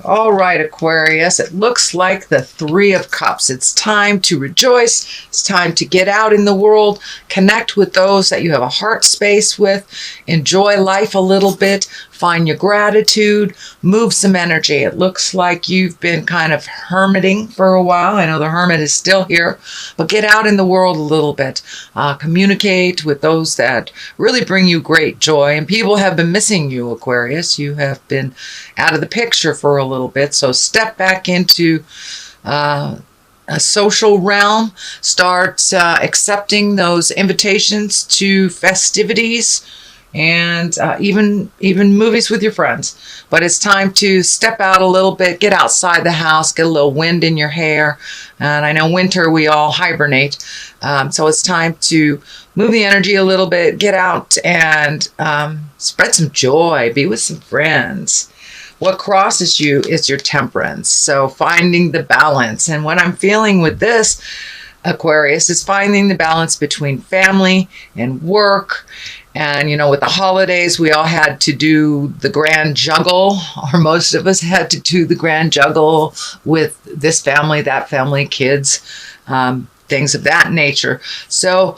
All right, Aquarius, it looks like the Three of Cups. It's time to rejoice. It's time to get out in the world, connect with those that you have a heart space with, enjoy life a little bit, find your gratitude, move some energy. It looks like you've been kind of hermiting for a while. I know the hermit is still here, but get out in the world a little bit. Communicate with those that really bring you great joy. And people have been missing you, Aquarius. You have been out of the picture for a little bit. So step back into a social realm. Start accepting those invitations to festivities and even movies with your friends. But it's time to step out a little bit, get outside the house, get a little wind in your hair. And I know winter we all hibernate. So it's time to move the energy a little bit, get out and spread some joy, be with some friends. What crosses you is your temperance. So finding the balance. And what I'm feeling with this, Aquarius, is finding the balance between family and work. And, you know, with the holidays, we all had to do the grand juggle, or most of us had to do the grand juggle with this family, that family, kids, things of that nature. So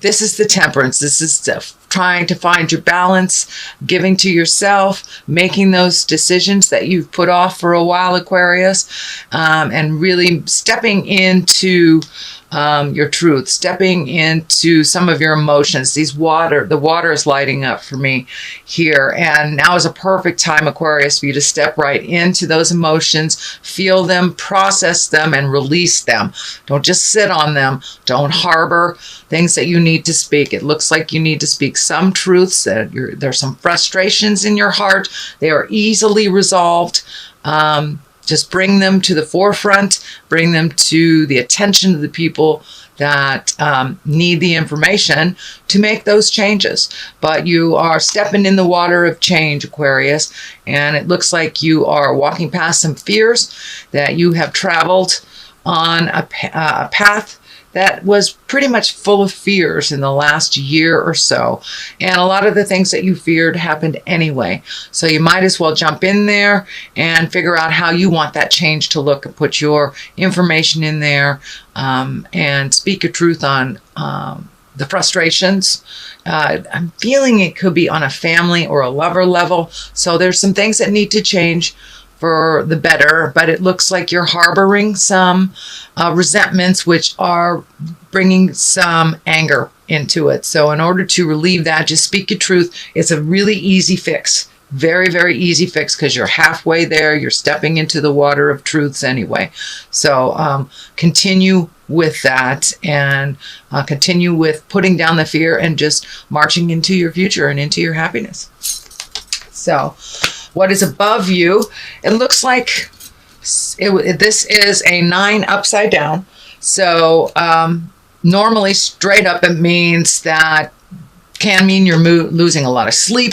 this is the temperance. This is trying to find your balance, giving to yourself, making those decisions that you've put off for a while, Aquarius, and really stepping into your truth, stepping into some of your emotions. The water is lighting up for me here. And now is a perfect time, Aquarius, for you to step right into those emotions, feel them, process them, and release them. Don't just sit on them. Don't harbor things that you need to speak. It looks like you need to speak some truths. There's some frustrations in your heart. They are easily resolved. Just bring them to the forefront, bring them to the attention of the people that need the information to make those changes. But you are stepping in the water of change, Aquarius, and it looks like you are walking past some fears, that you have traveled on a path that was pretty much full of fears in the last year or so. And a lot of the things that you feared happened anyway. So you might as well jump in there and figure out how you want that change to look and put your information in there and speak your truth on the frustrations. I'm feeling it could be on a family or a lover level. So there's some things that need to change for the better, but it looks like you're harboring some resentments, which are bringing some anger into it. So in order to relieve that, just speak your truth. It's a really easy fix. Very, very easy fix, because you're halfway there. You're stepping into the water of truths anyway. So continue with that, and continue with putting down the fear and just marching into your future and into your happiness. So what is above you, it looks like this is a 9 upside down. So normally straight up, it means that can mean you're losing a lot of sleep,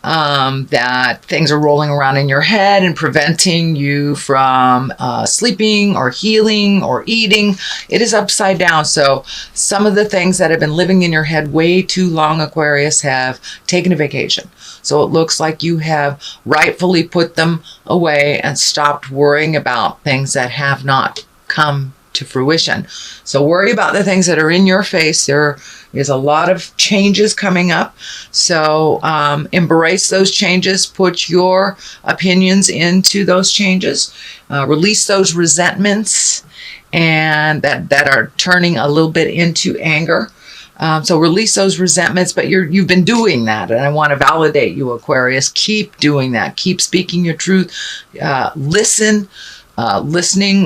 that things are rolling around in your head and preventing you from sleeping or healing or eating. It is upside down. So some of the things that have been living in your head way too long, Aquarius, have taken a vacation. So it looks like you have rightfully put them away and stopped worrying about things that have not come to fruition. So worry about the things that are in your face. There is a lot of changes coming up. So embrace those changes. Put your opinions into those changes. Release those resentments and that are turning a little bit into anger. So release those resentments, but you've been doing that, and I want to validate you, Aquarius. Keep doing that. Keep speaking your truth. Listening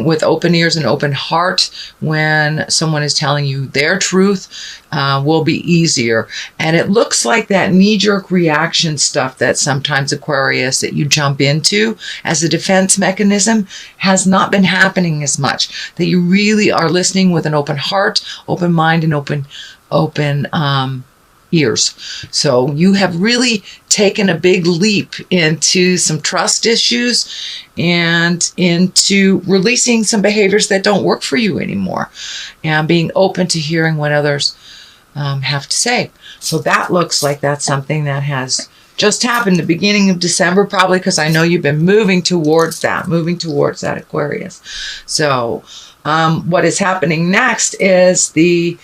with open ears and open heart when someone is telling you their truth will be easier. And it looks like that knee-jerk reaction stuff that sometimes, Aquarius, that you jump into as a defense mechanism has not been happening as much. That you really are listening with an open heart, open mind, and open ears. So you have really taken a big leap into some trust issues and into releasing some behaviors that don't work for you anymore, and being open to hearing what others have to say. So that looks like that's something that has just happened the beginning of December, probably because I know you've been moving towards that Aquarius. So what is happening next is the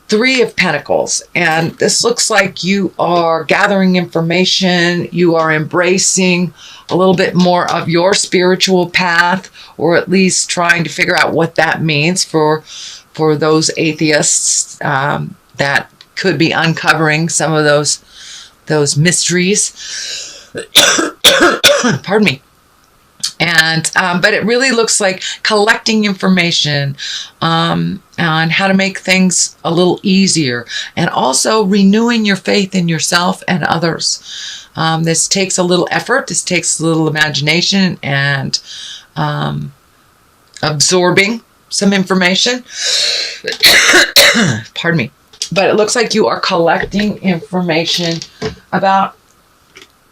Three of Pentacles. And this looks like you are gathering information. You are embracing a little bit more of your spiritual path, or at least trying to figure out what that means for those atheists that could be uncovering some of those mysteries. Pardon me. And but it really looks like collecting information on how to make things a little easier, and also renewing your faith in yourself and others. This takes a little effort. This takes a little imagination and absorbing some information. Pardon me. But it looks like you are collecting information about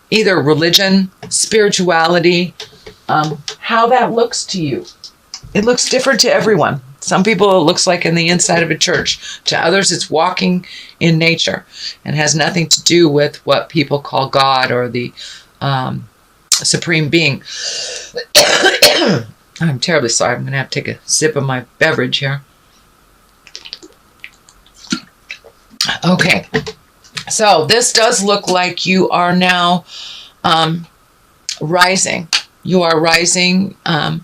either religion, spirituality, how that looks to you. It looks different to everyone. Some people it looks like in the inside of a church. To others it's walking in nature and has nothing to do with what people call God or the supreme being. I'm terribly sorry. I'm going to have to take a sip of my beverage here. Okay. So this does look like you are now rising. You are rising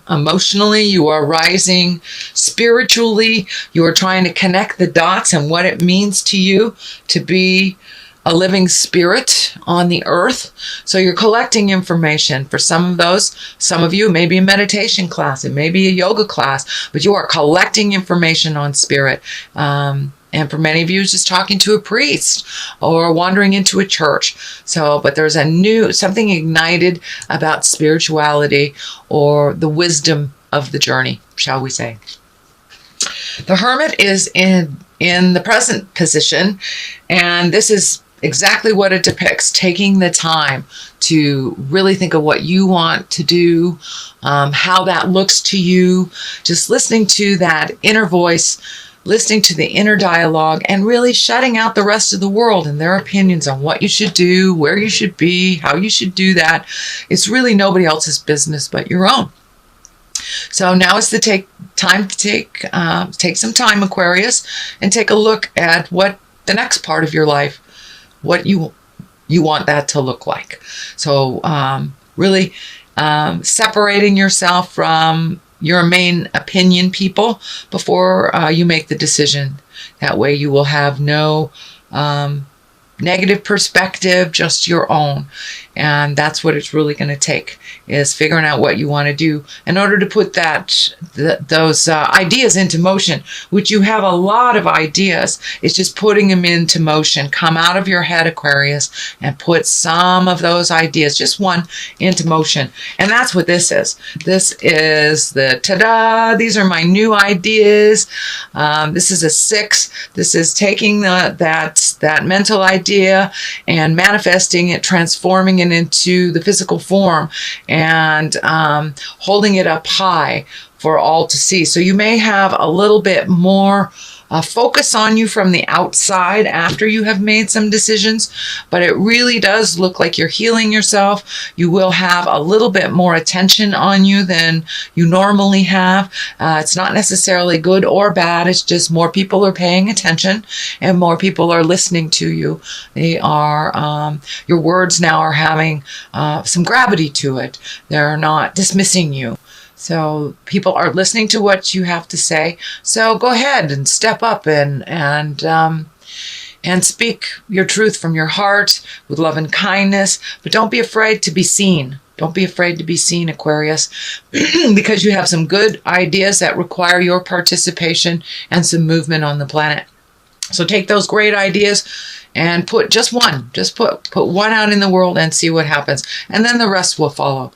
emotionally. You are rising spiritually. You are trying to connect the dots and what it means to you to be a living spirit on the earth. So you're collecting information. For some of those, some of you, it may be a meditation class, it may be a yoga class, but you are collecting information on spirit. And for many of you, it's just talking to a priest or wandering into a church. So, but there's something ignited about spirituality or the wisdom of the journey, shall we say. The Hermit is in the present position, and this is exactly what it depicts, taking the time to really think of what you want to do, how that looks to you, just listening to that inner voice, listening to the inner dialogue, and really shutting out the rest of the world and their opinions on what you should do, where you should be, how you should do that. It's really nobody else's business but your own. So now is the time to take some time, Aquarius, and take a look at what the next part of your life, what you want that to look like. So really separating yourself from your main opinion people before you make the decision. That way you will have no negative perspective, just your own. And that's what it's really going to take, is figuring out what you want to do in order to put those ideas into motion, which you have a lot of ideas. It's just putting them into motion. Come out of your head, Aquarius, and put some of those ideas, just one, into motion. And that's what this is. This is the ta-da, these are my new ideas. This is a 6. This is taking that mental idea and manifesting it, transforming it into the physical form, and holding it up high for all to see. So you may have a little bit more focus on you from the outside after you have made some decisions, but it really does look like you're healing yourself. You will have a little bit more attention on you than you normally have. It's not necessarily good or bad. It's just more people are paying attention and more people are listening to you. They are, your words now are having some gravity to it. They're not dismissing you. So people are listening to what you have to say. So go ahead and step up and speak your truth from your heart with love and kindness. But don't be afraid to be seen. Don't be afraid to be seen, Aquarius, because you have some good ideas that require your participation and some movement on the planet. So take those great ideas and put just one. Just put one out in the world and see what happens. And then the rest will follow.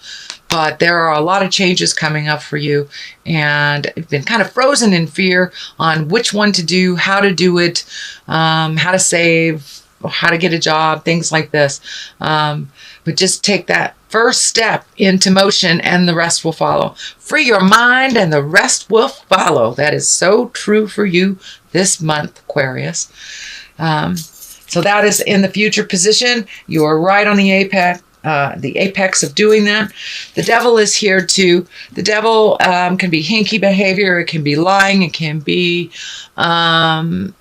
But there are a lot of changes coming up for you, and you've been kind of frozen in fear on which one to do, how to do it, how to save, how to get a job, things like this. But just take that first step into motion and the rest will follow. Free your mind and the rest will follow. That is so true for you this month, Aquarius. So that is in the future position. You are right on the apex of doing that. The devil is here too. The devil can be hinky behavior. It can be lying. It can be a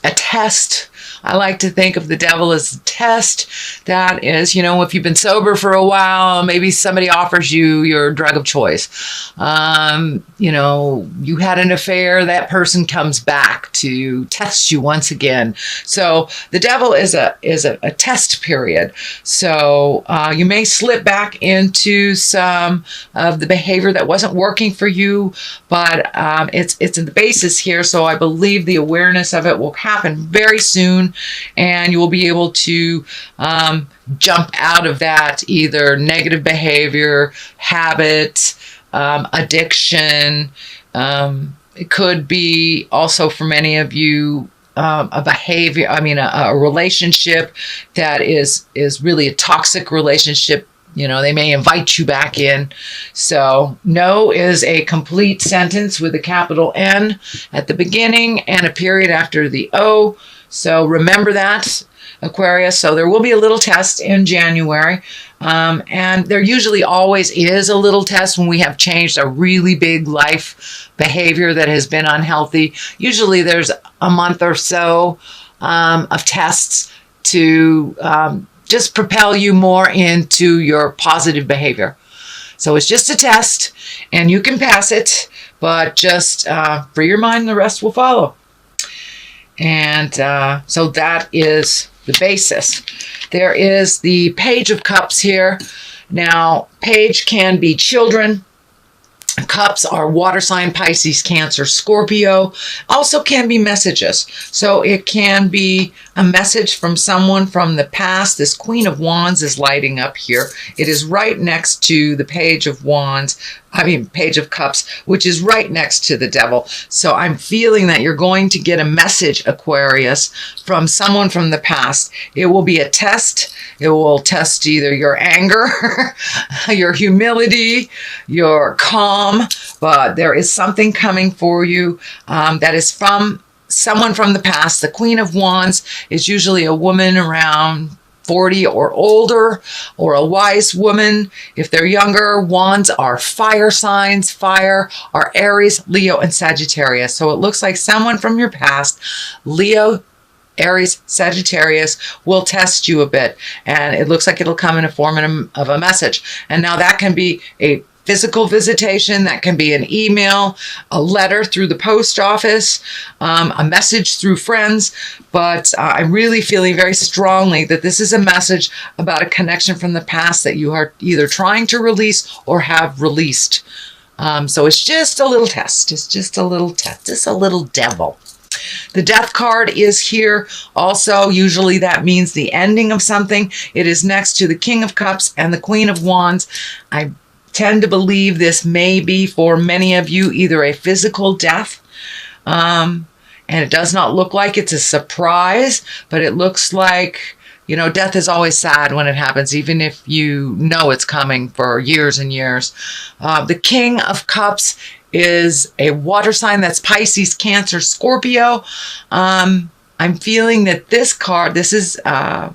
test. I like to think of the devil as a test. That is, if you've been sober for a while, maybe somebody offers you your drug of choice. You had an affair, that person comes back to test you once again. So the devil is a test period. So you may slip back into some of the behavior that wasn't working for you, but it's in the basis here. So I believe the awareness of it will happen very soon. And you will be able to jump out of that either negative behavior, habit, addiction. It could be also for many of you a behavior, a relationship that is really a toxic relationship. They may invite you back in. So no is a complete sentence with a capital N at the beginning and a period after the O. So remember that, Aquarius. So there will be a little test in January. And there usually always is a little test when we have changed a really big life behavior that has been unhealthy. Usually there's a month or so of tests to just propel you more into your positive behavior. So it's just a test and you can pass it, but just free your mind, the rest will follow. And so that is the basis. There is the Page of Cups here. Now, Page can be children. Cups are water sign, Pisces, Cancer, Scorpio. Also can be messages. So it can be a message from someone from the past. This Queen of Wands is lighting up here. It is right next to the Page of Cups, which is right next to the Devil. So I'm feeling that you're going to get a message, Aquarius, from someone from the past. It will be a test. It will test either your anger, your humility, your calm, but there is something coming for you that is from someone from the past. The Queen of Wands is usually a woman around 40 or older, or a wise woman. If they're younger, wands are fire signs. Fire are Aries, Leo, and Sagittarius. So it looks like someone from your past, Leo, Aries, Sagittarius, will test you a bit. And it looks like it'll come in a form of a message. And now that can be a physical visitation, that can be an email, a letter through the post office, a message through friends. But I'm really feeling very strongly that this is a message about a connection from the past that you are either trying to release or have released. So it's just a little test. It's just a little test. Just a little devil. The Death card is here also. Usually that means the ending of something. It is next to the King of Cups and the Queen of Wands. I tend to believe this may be for many of you either a physical death, and it does not look like it's a surprise, but it looks like, death is always sad when it happens, even if you know it's coming for years and years. The King of Cups is a water sign. That's Pisces, Cancer, Scorpio. I'm feeling that this card, this is a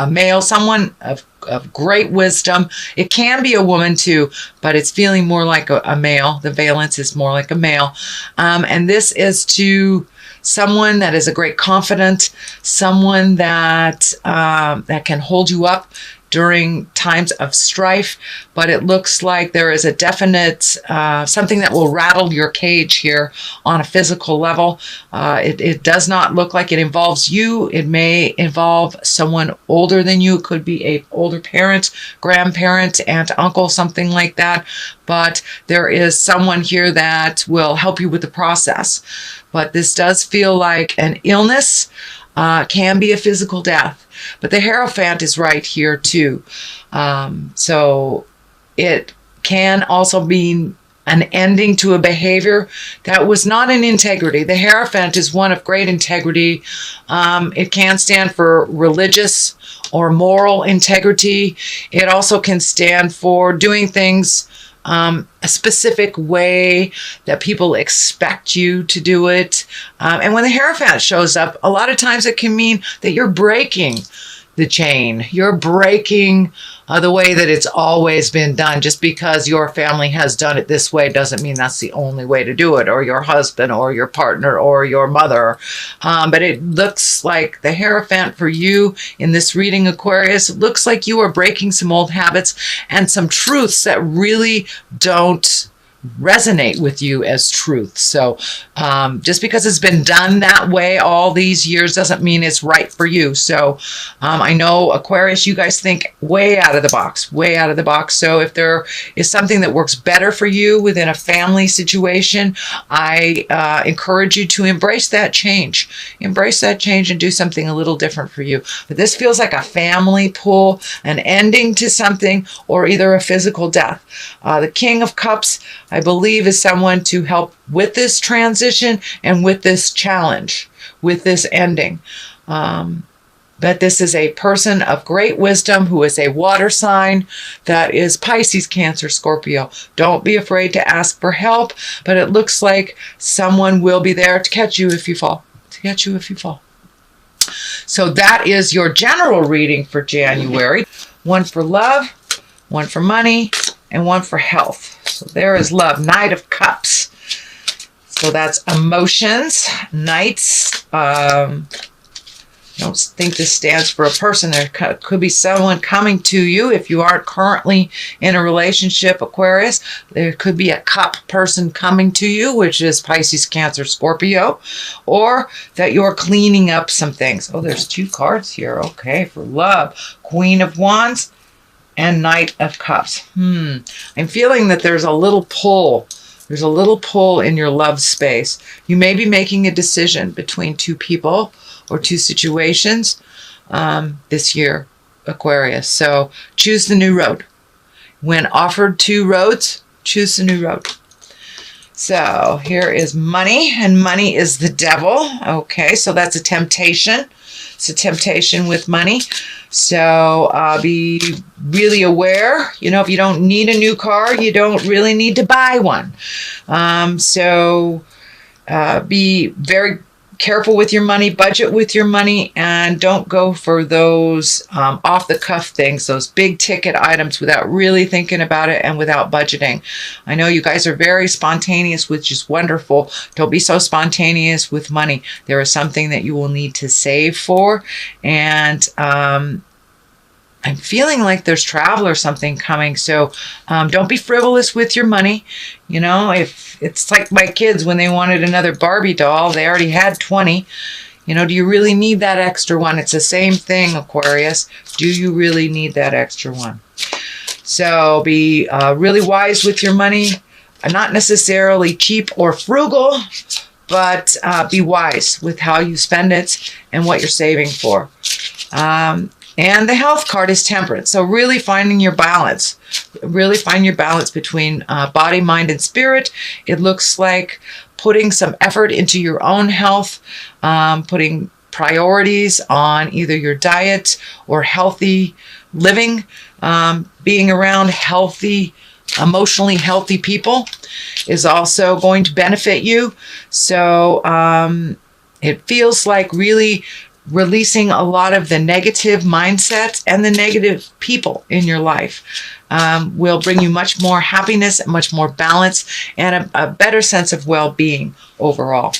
male, someone of great wisdom. It can be a woman too, but it's feeling more like a male. The valence is more like a male. And this is to someone that is a great confidant, someone that that can hold you up during times of strife, but it looks like there is a definite something that will rattle your cage here on a physical level. It does not look like it involves you. It may involve someone older than you. It could be an older parent, grandparent, aunt, uncle, something like that. But there is someone here that will help you with the process. But this does feel like an illness, can be a physical death. But the Hierophant is right here too. So it can also mean an ending to a behavior that was not in integrity. The Hierophant is one of great integrity. It can stand for religious or moral integrity. It also can stand for doing things a specific way that people expect you to do it. And when the Hierophant shows up, a lot of times it can mean that you're breaking the chain. You're breaking the way that it's always been done. Just because your family has done it this way doesn't mean that's the only way to do it, or your husband or your partner or your mother. But it looks like the Hierophant for you in this reading, Aquarius, it looks like you are breaking some old habits and some truths that really don't resonate with you as truth. So just because it's been done that way all these years doesn't mean it's right for you. So I know, Aquarius, you guys think way out of the box, way out of the box. So if there is something that works better for you within a family situation, I encourage you to embrace that change. Embrace that change and do something a little different for you. But this feels like a family pull, an ending to something, or either a physical death. The King of Cups, I believe, is someone to help with this transition and with this challenge, with this ending. But this is a person of great wisdom who is a water sign that is Pisces, Cancer, Scorpio. Don't be afraid to ask for help, but it looks like someone will be there to catch you if you fall. To catch you if you fall. So that is your general reading for January. One for love, one for money, and one for health. So there is love, Knight of Cups. So that's emotions, Knights. I don't think this stands for a person. There could be someone coming to you if you aren't currently in a relationship, Aquarius. There could be a cup person coming to you, which is Pisces, Cancer, Scorpio, or that you're cleaning up some things. Oh, there's two cards here. Okay, for love, Queen of Wands and Knight of Cups. I'm feeling that there's a little pull. There's a little pull in your love space. You may be making a decision between two people or two situations this year, Aquarius. So choose the new road. When offered two roads, choose the new road. So here is money, and money is the devil. Okay, so that's a temptation. It's a temptation with money. So be really aware. You know, if you don't need a new car, you don't really need to buy one. So be very careful with your money, budget with your money, and don't go for those off-the-cuff things, those big ticket items without really thinking about it and without budgeting. I know you guys are very spontaneous, which is wonderful. Don't be so spontaneous with money. There is something that you will need to save for, and I'm feeling like there's travel or something coming. So don't be frivolous with your money. You know, if it's like my kids when they wanted another Barbie doll, they already had 20. You know, do you really need that extra one? It's the same thing, Aquarius. Do you really need that extra one? So be really wise with your money. Not necessarily cheap or frugal, but be wise with how you spend it and what you're saving for. And the health card is Temperance. So really finding your balance. Really find your balance between body, mind, and spirit. It looks like putting some effort into your own health, putting priorities on either your diet or healthy living, being around healthy, emotionally healthy people is also going to benefit you. So it feels like really releasing a lot of the negative mindsets and the negative people in your life will bring you much more happiness, much more balance, and a better sense of well-being overall.